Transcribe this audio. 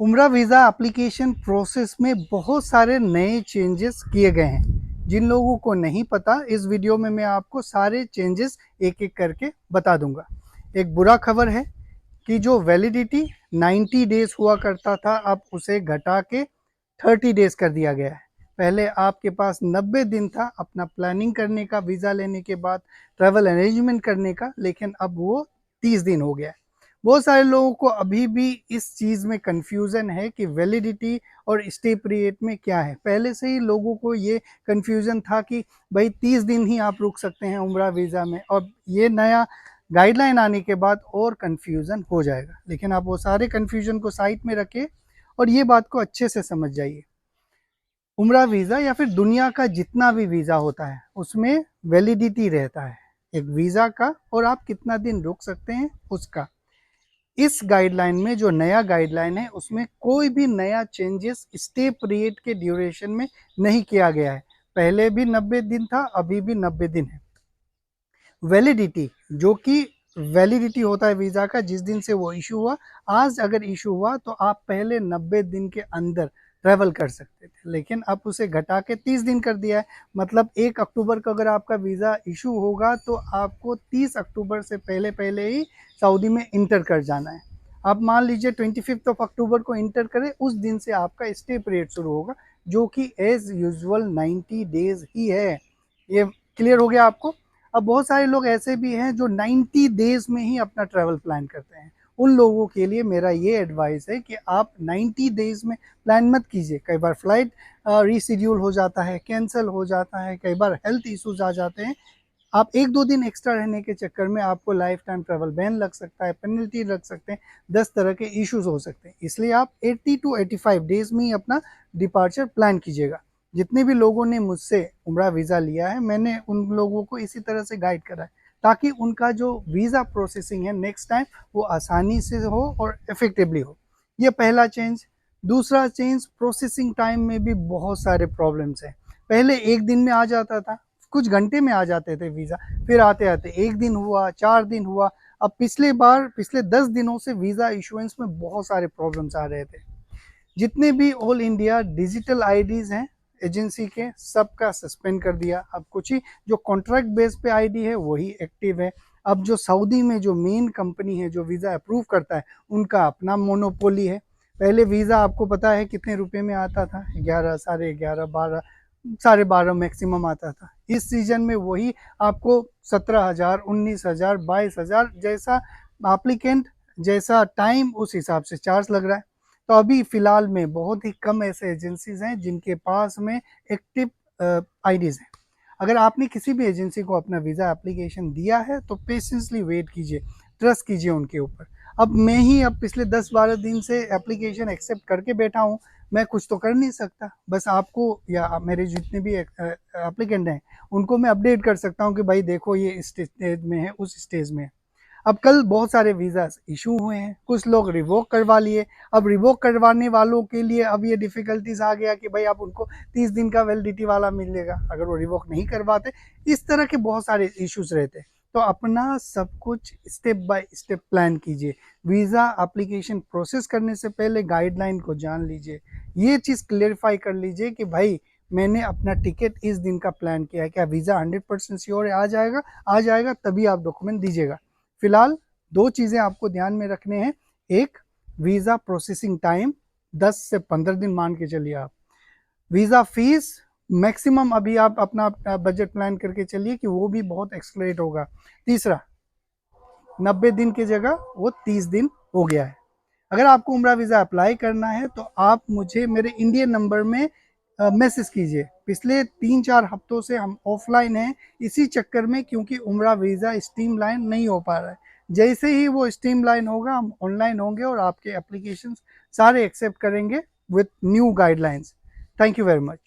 उम्रा visa application process में बहुत सारे नए चेंजेस किए गए हैं। जिन लोगों को नहीं पता, इस वीडियो में मैं आपको सारे चेंजेस एक एक करके बता दूंगा। एक बुरा खबर है कि जो वैलिडिटी 90 डेज हुआ करता था, अब उसे घटा के 30 डेज कर दिया गया है। पहले आपके पास 90 दिन था अपना प्लानिंग करने का, वीज़ा लेने के बाद ट्रैवल अरेंजमेंट करने का, लेकिन अब वो 30 दिन हो गया है। बहुत सारे लोगों को अभी भी इस चीज़ में कन्फ्यूज़न है कि वैलिडिटी और स्टे पीरियड में क्या है। पहले से ही लोगों को ये कन्फ्यूज़न था कि भाई 30 दिन ही आप रुक सकते हैं उम्रा वीज़ा में, और ये नया गाइडलाइन आने के बाद और कन्फ्यूज़न हो जाएगा। लेकिन आप वो सारे कन्फ्यूज़न को साइड में रखें और ये बात को अच्छे से समझ जाइए। उम्रा वीज़ा या फिर दुनिया का जितना भी वीज़ा होता है उसमें वैलिडिटी रहता है एक वीज़ा का, और आप कितना दिन रुक सकते हैं उसका। इस गाइडलाइन में जो नया गाइडलाइन है उसमें कोई भी नया चेंजेस स्टे पीरियड के ड्यूरेशन में नहीं किया गया है। पहले भी 90 दिन था, अभी भी 90 दिन है। वैलिडिटी, जो कि वैलिडिटी होता है वीज़ा का जिस दिन से वो इशू हुआ, आज अगर इशू हुआ तो आप पहले 90 दिन के अंदर ट्रैवल कर सकते थे, लेकिन अब उसे घटा के 30 दिन कर दिया है। मतलब 1 अक्टूबर को अगर आपका वीज़ा इशू होगा तो आपको 30 अक्टूबर से पहले पहले ही सऊदी में इंटर कर जाना है। आप मान लीजिए 25 ऑफ अक्टूबर को इंटर करें, उस दिन से आपका स्टे पीरियड शुरू होगा, जो कि एज यूजुअल 90 डेज ही है। ये क्लियर हो गया आपको? अब बहुत सारे लोग ऐसे भी हैं जो 90 डेज में ही अपना ट्रैवल प्लान करते हैं। उन लोगों के लिए मेरा ये एडवाइस है कि आप 90 डेज में प्लान मत कीजिए। कई बार फ्लाइट रीशेड्यूल हो जाता है, कैंसिल हो जाता है, कई बार हेल्थ इश्यूज आ जाते हैं। आप 1-2 दिन एक्स्ट्रा रहने के चक्कर में आपको लाइफ टाइम ट्रैवल बैन लग सकता है, पेनल्टी लग सकते हैं, 10 तरह के इश्यूज हो सकते हैं। इसलिए आप 80 टू 85 डेज में ही अपना डिपार्चर प्लान कीजिएगा। जितने भी लोगों ने मुझसे उम्रा वीज़ा लिया है, मैंने उन लोगों को इसी तरह से गाइड करा है, ताकि उनका जो वीज़ा प्रोसेसिंग है नेक्स्ट टाइम वो आसानी से हो और इफ़ेक्टिवली हो। ये पहला चेंज। दूसरा चेंज, प्रोसेसिंग टाइम में भी बहुत सारे प्रॉब्लम्स हैं। पहले 1 दिन में आ जाता था, कुछ घंटे में आ जाते थे वीज़ा, फिर आते-आते 1 दिन हुआ, 4 दिन हुआ। अब पिछले 10 दिनों से वीज़ा इशुएंस में बहुत सारे प्रॉब्लम्स आ रहे थे। जितने भी ऑल इंडिया डिजिटल आईडीज़ हैं एजेंसी के, सबका सस्पेंड कर दिया। अब कुछ ही जो कॉन्ट्रैक्ट बेस पे आईडी है वही एक्टिव है। अब जो सऊदी में जो मेन कंपनी है जो वीज़ा अप्रूव करता है, उनका अपना मोनोपोली है। पहले वीज़ा आपको पता है कितने रुपए में आता था? 11, साढ़े 11, 12, साढ़े 12 मैक्सिमम आता था। इस सीजन में वही आपको 17,000, 19,000, 22,000, जैसा एप्लीकेंट, जैसा टाइम, उस हिसाब से चार्ज लग रहा है। तो अभी फ़िलहाल में बहुत ही कम ऐसे एजेंसीज़ हैं जिनके पास में एक्टिव आईडीज़ हैं। अगर आपने किसी भी एजेंसी को अपना वीज़ा एप्लीकेशन दिया है तो पेशेंसली वेट कीजिए, ट्रस्ट कीजिए उनके ऊपर। अब पिछले 10-12 दिन से एप्लीकेशन एक्सेप्ट करके बैठा हूँ, मैं कुछ तो कर नहीं सकता। बस आपको या मेरे जितने भी एप्लीकेंट हैं, उनको मैं अपडेट कर सकता हूँ कि भाई देखो ये इस स्टेज में है, उस स्टेज में है। अब कल बहुत सारे वीज़ास इशू हुए हैं, कुछ लोग रिवोक करवा लिए। अब रिवोक करवाने वालों के लिए अब ये डिफ़िकल्टीज़ आ गया कि भाई अब उनको 30 दिन का वैलिडिटी वाला मिलेगा, अगर वो रिवोक नहीं करवाते। इस तरह के बहुत सारे इश्यूज़ रहते हैं। तो अपना सब कुछ स्टेप बाय स्टेप प्लान कीजिए। वीज़ा एप्लीकेशन प्रोसेस करने से पहले गाइडलाइन को जान लीजिए। ये चीज़ क्लेरिफ़ाई कर लीजिए कि भाई मैंने अपना टिकट इस दिन का प्लान किया है, क्या वीज़ा 100% श्योर है आ जाएगा? आ जाएगा तभी आप डॉक्यूमेंट दीजिएगा। फिलहाल 2 चीज़ें आपको ध्यान में रखने हैं। एक, वीज़ा प्रोसेसिंग टाइम 10 से 15 दिन मान के चलिए आप। वीज़ा फ़ीस मैक्सिमम अभी आप अपना बजट प्लान करके चलिए कि वो भी बहुत एक्सेलरेट होगा। तीसरा, 90 दिन की जगह वो 30 दिन हो गया है। अगर आपको उम्रा वीज़ा अप्लाई करना है तो आप मुझे मेरे इंडियन नंबर में मैसेज कीजिए। पिछले 3-4 हफ्तों से हम ऑफलाइन हैं इसी चक्कर में, क्योंकि उम्रा वीज़ा स्ट्रीमलाइन नहीं हो पा रहा है। जैसे ही वो स्ट्रीमलाइन होगा हम ऑनलाइन होंगे और आपके एप्लीकेशंस सारे एक्सेप्ट करेंगे with new guidelines. Thank you very much.